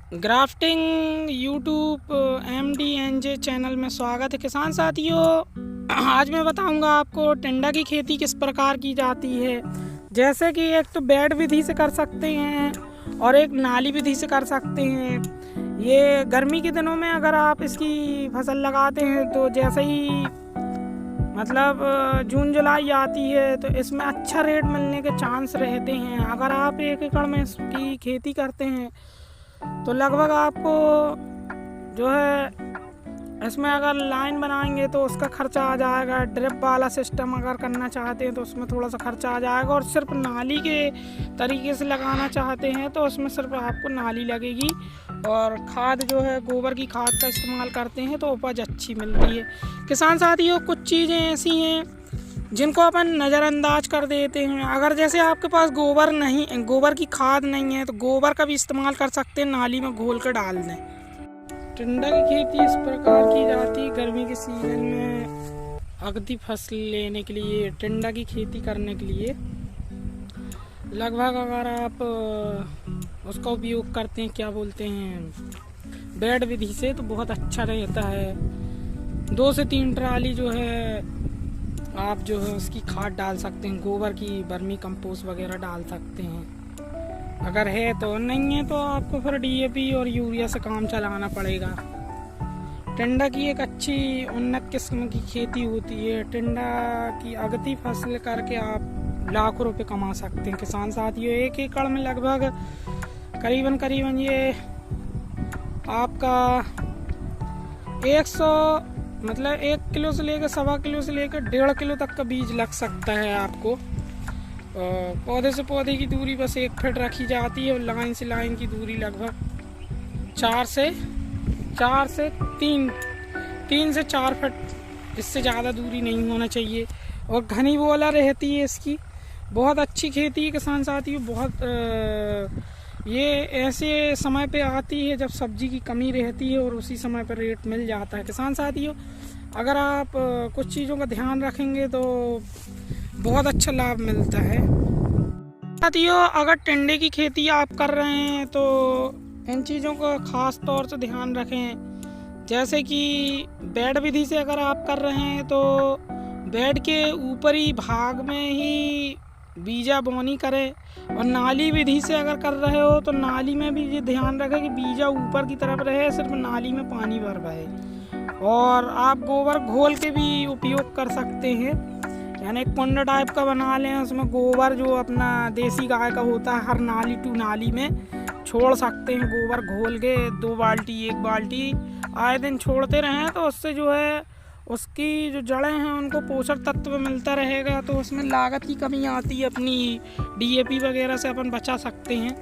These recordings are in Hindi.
ग्राफ्टिंग यूट्यूब MDNJ चैनल में स्वागत है किसान साथियों। आज मैं बताऊंगा आपको टिंडा की खेती किस प्रकार की जाती है। जैसे कि एक तो बेड विधि से कर सकते हैं और एक नाली विधि से कर सकते हैं। ये गर्मी के दिनों में अगर आप इसकी फसल लगाते हैं तो जैसे ही जून जुलाई आती है तो इसमें अच्छा रेट मिलने के चांस रहते हैं। अगर आप 1 एकड़ में इसकी खेती करते हैं तो लगभग आपको जो है इसमें अगर लाइन बनाएंगे तो उसका खर्चा आ जाएगा। ड्रिप वाला सिस्टम अगर करना चाहते हैं तो उसमें थोड़ा सा खर्चा आ जाएगा, और सिर्फ नाली के तरीके से लगाना चाहते हैं तो उसमें सिर्फ आपको नाली लगेगी। और खाद जो है गोबर की खाद का इस्तेमाल करते हैं तो उपज अच्छी मिलती है। किसान साथियों, कुछ चीज़ें ऐसी हैं जिनको अपन नज़रअंदाज कर देते हैं। अगर जैसे आपके पास गोबर की खाद नहीं है तो गोबर का भी इस्तेमाल कर सकते हैं, नाली में घोल कर डाल दें। टिंडा की खेती इस प्रकार की जाती है। गर्मी के सीजन में अगदी फसल लेने के लिए, टिंडा की खेती करने के लिए लगभग अगर आप उसका उपयोग करते हैं, क्या बोलते हैं, बेड विधि से, तो बहुत अच्छा रहता है। 2 से 3 ट्राली जो है आप जो है उसकी खाद डाल सकते हैं, गोबर की वर्मी कंपोस्ट वगैरह डाल सकते हैं अगर है तो। नहीं है तो आपको फिर DAP और यूरिया से काम चलाना पड़ेगा। टिंडा की एक अच्छी उन्नत किस्म की खेती होती है। टिंडा की अगती फसल करके आप लाखों रुपए कमा सकते हैं किसान साथियों। 1 एकड़ में लगभग करीबन ये आपका 1 किलो से लेकर 1.25 किलो से लेकर 1.5 किलो तक का बीज लग सकता है आपको। पौधे से पौधे की दूरी बस 1 फीट रखी जाती है, और लाइन से लाइन की दूरी लगभग 3 से 4 फीट, इससे ज़्यादा दूरी नहीं होना चाहिए। और घनी बोला रहती है इसकी। बहुत अच्छी खेती है किसान साथियों। ये ऐसे समय पे आती है जब सब्जी की कमी रहती है और उसी समय पर रेट मिल जाता है किसान साथियों। अगर आप कुछ चीज़ों का ध्यान रखेंगे तो बहुत अच्छा लाभ मिलता है साथियों। अगर टिंडे की खेती आप कर रहे हैं तो इन चीज़ों का खास तौर से ध्यान रखें। जैसे कि बेड विधि से अगर आप कर रहे हैं तो बेड के ऊपरी भाग में ही बीजा बोनी करें, और नाली विधि से अगर कर रहे हो तो नाली में भी ये ध्यान रखें कि बीजा ऊपर की तरफ रहे, सिर्फ नाली में पानी भर पाए। और आप गोबर घोल के भी उपयोग कर सकते हैं, यानी एक कुंड टाइप का बना लें, उसमें गोबर जो अपना देसी गाय का होता है हर नाली टू नाली में छोड़ सकते हैं। गोबर घोल के 2 बाल्टी 1 बाल्टी आए दिन छोड़ते रहें तो उससे जो है उसकी जो जड़ें हैं उनको पोषक तत्व मिलता रहेगा, तो उसमें लागत की कमी आती है। अपनी DAP वगैरह से अपन बचा सकते हैं।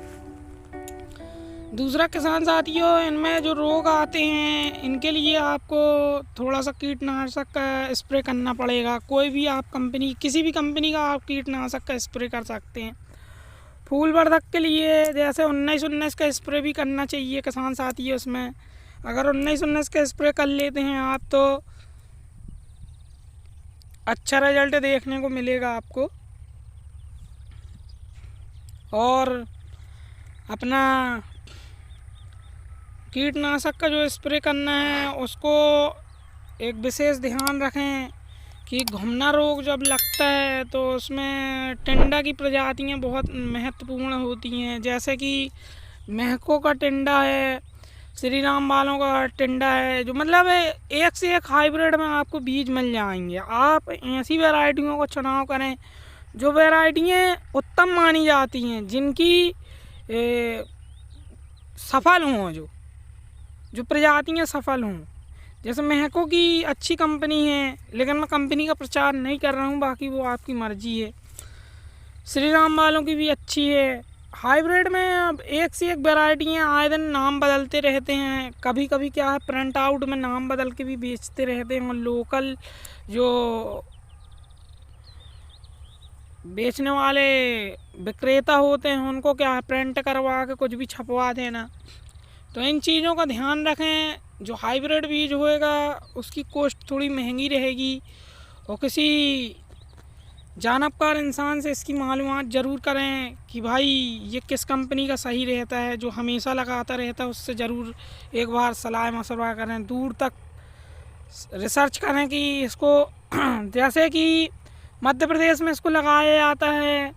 दूसरा किसान साथियों, इनमें जो रोग आते हैं इनके लिए आपको थोड़ा सा कीटनाशक का स्प्रे करना पड़ेगा। कोई भी आप किसी भी कंपनी का आप कीटनाशक का स्प्रे कर सकते हैं। फूल वर्धक के लिए जैसे 19-19 का स्प्रे भी करना चाहिए किसान साथियों। उसमें अगर 19-19 का स्प्रे कर लेते हैं आप तो अच्छा रिजल्ट देखने को मिलेगा आपको। और अपना कीटनाशक का जो स्प्रे करना है उसको एक विशेष ध्यान रखें कि घुमना रोग जब लगता है तो उसमें टिंडा की प्रजातियां बहुत महत्वपूर्ण होती हैं। जैसे कि महको का टिंडा है, श्री राम वालों का टिंडा है, जो एक से एक हाइब्रिड में आपको बीज मिल जाएंगे। आप ऐसी वैरायटियों का चुनाव करें जो वैरायटियाँ उत्तम मानी जाती हैं, जिनकी सफल हों, जो प्रजातियाँ सफल हों। जैसे महको की अच्छी कंपनी है, लेकिन मैं कंपनी का प्रचार नहीं कर रहा हूँ, बाकी वो आपकी मर्जी है। श्री राम वालों की भी अच्छी है। हाइब्रिड में अब एक से एक वैरायटियाँ आए दिन नाम बदलते रहते हैं। कभी कभी क्या है, प्रिंट आउट में नाम बदल के भी बेचते रहते हैं, और लोकल जो बेचने वाले विक्रेता होते हैं उनको क्या है, प्रिंट करवा के कुछ भी छपवा देना। तो इन चीज़ों का ध्यान रखें। जो हाइब्रिड बीज होएगा उसकी कॉस्ट थोड़ी महंगी रहेगी, और किसी जानबकार इंसान से इसकी मालूमात ज़रूर करें कि भाई ये किस कंपनी का सही रहता है। जो हमेशा लगाता रहता है उससे ज़रूर एक बार सलाह मशवरा करें, दूर तक रिसर्च करें कि इसको जैसे कि मध्य प्रदेश में इसको लगाया जाता है,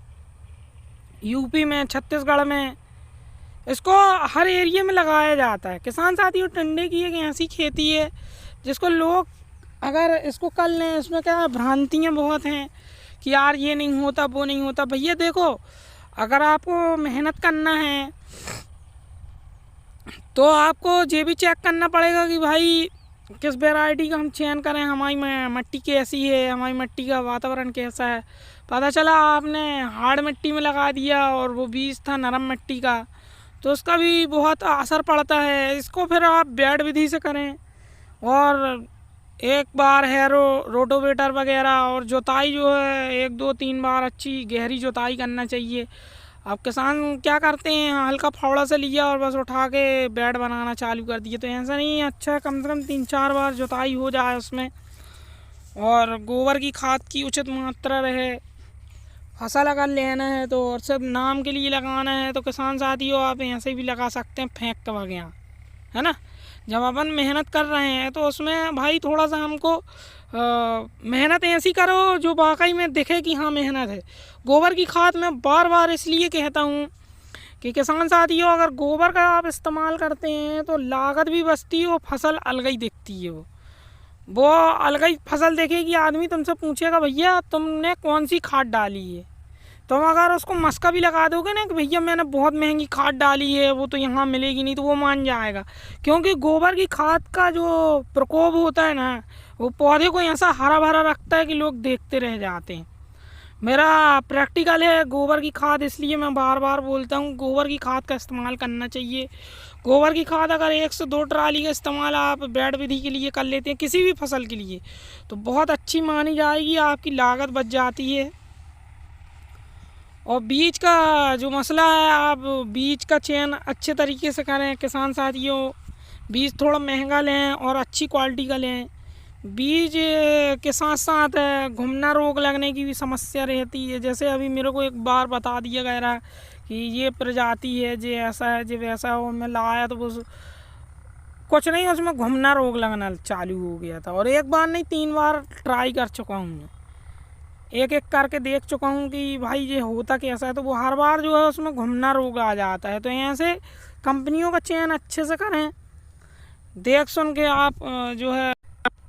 यूपी में, छत्तीसगढ़ में इसको हर एरिया में लगाया जाता है। किसान साथियों, टिंडे की एक ऐसी खेती है जिसको लोग अगर इसको कर लें, इसमें क्या भ्रांतियाँ बहुत हैं कि यार ये नहीं होता, वो नहीं होता। भैया देखो, अगर आपको मेहनत करना है तो आपको ये भी चेक करना पड़ेगा कि भाई किस वैरायटी का हम चयन करें, हमारी मिट्टी कैसी है, हमारी मिट्टी का वातावरण कैसा है। पता चला आपने हार्ड मिट्टी में लगा दिया और वो बीज था नरम मिट्टी का, तो उसका भी बहुत असर पड़ता है। इसको फिर आप बेड विधि से करें और एक बार है रोटोवेटर वगैरह और जुताई जो है 1 2 3 बार अच्छी गहरी जुताई करना चाहिए। अब किसान क्या करते हैं, हल्का फावड़ा से लिया और बस उठा के बेड बनाना चालू कर दिए, तो ऐसा नहीं है। अच्छा कम से कम 3-4 बार जुताई हो जाए उसमें, और गोबर की खाद की उचित मात्रा रहे। फसल अगर लेना है तो और सिर्फ नाम के लिए लगाना है तो किसान साथियों आप ऐसे भी लगा सकते हैं फेंक के वगैरह, है ना। जब अपन मेहनत कर रहे हैं तो उसमें भाई थोड़ा सा हमको मेहनत ऐसी करो जो वाकई में दिखे कि हाँ मेहनत है। गोबर की खाद मैं बार बार इसलिए कहता हूँ कि किसान साथियों, अगर गोबर का आप इस्तेमाल करते हैं तो लागत भी बचती है और फसल अलग ही दिखती है। वो अलग ही फसल देखेगी, आदमी तुमसे पूछेगा भैया तुमने कौन सी खाद डाली है। तुम अगर उसको मस्का भी लगा दोगे ना कि भैया मैंने बहुत महंगी खाद डाली है, वो तो यहाँ मिलेगी नहीं, तो वो मान जाएगा। क्योंकि गोबर की खाद का जो प्रकोप होता है ना, वो पौधे को ऐसा हरा भरा रखता है कि लोग देखते रह जाते हैं। मेरा प्रैक्टिकल है गोबर की खाद, इसलिए मैं बार बार बोलता हूँ गोबर की खाद का इस्तेमाल करना चाहिए। गोबर की खाद अगर 1 से 2 ट्राली का इस्तेमाल आप बेड विधि के लिए कर लेते हैं किसी भी फसल के लिए, तो बहुत अच्छी मानी जाएगी, आपकी लागत बच जाती है। और बीज का जो मसला है, आप बीज का चयन अच्छे तरीके से करें किसान साथियों। बीज थोड़ा महंगा लें और अच्छी क्वालिटी का लें। बीज के साथ साथ घुमना रोग लगने की भी समस्या रहती है। जैसे अभी मेरे को एक बार बता दिया गया रहा कि ये प्रजाति है, जे ऐसा है, जे वैसा हो, मैं लाया तो वो कुछ नहीं, उसमें घुमना रोग लगना चालू हो गया था। और एक बार नहीं 3 बार ट्राई कर चुका हूँ मैं, एक एक करके देख चुका हूँ कि भाई ये होता कैसा है। तो वो हर बार जो है उसमें घुमना रोग आ जाता है। तो ऐसे कंपनियों का चयन अच्छे से करें, देख सुन के आप जो है।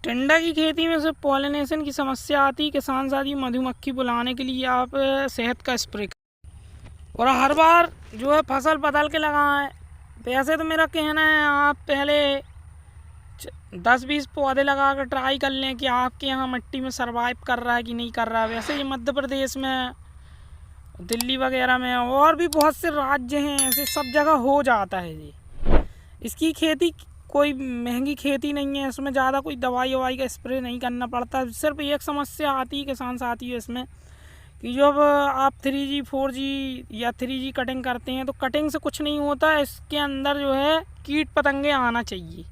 टिंडा की खेती में सिर्फ पॉलिनेशन की समस्या आती, किसान साथी मधुमक्खी बुलाने के लिए आप शहद का स्प्रे करें और हर बार जो है फसल बदल के लगाएं। वैसे तो मेरा कहना है आप पहले 10-20 पौधे लगा कर ट्राई कर लें कि आपके यहाँ मिट्टी में सर्वाइव कर रहा है कि नहीं कर रहा है। वैसे ये मध्य प्रदेश में, दिल्ली वगैरह में और भी बहुत से राज्य हैं, ऐसे सब जगह हो जाता है ये। इसकी खेती कोई महंगी खेती नहीं है, इसमें ज़्यादा कोई दवाई ववाई का स्प्रे नहीं करना पड़ता। सिर्फ एक समस्या आती है किसान साथी है इसमें कि जब आप 3G 4G या 3G कटिंग करते हैं तो कटिंग से कुछ नहीं होता है, इसके अंदर जो है कीट पतंगे आना चाहिए।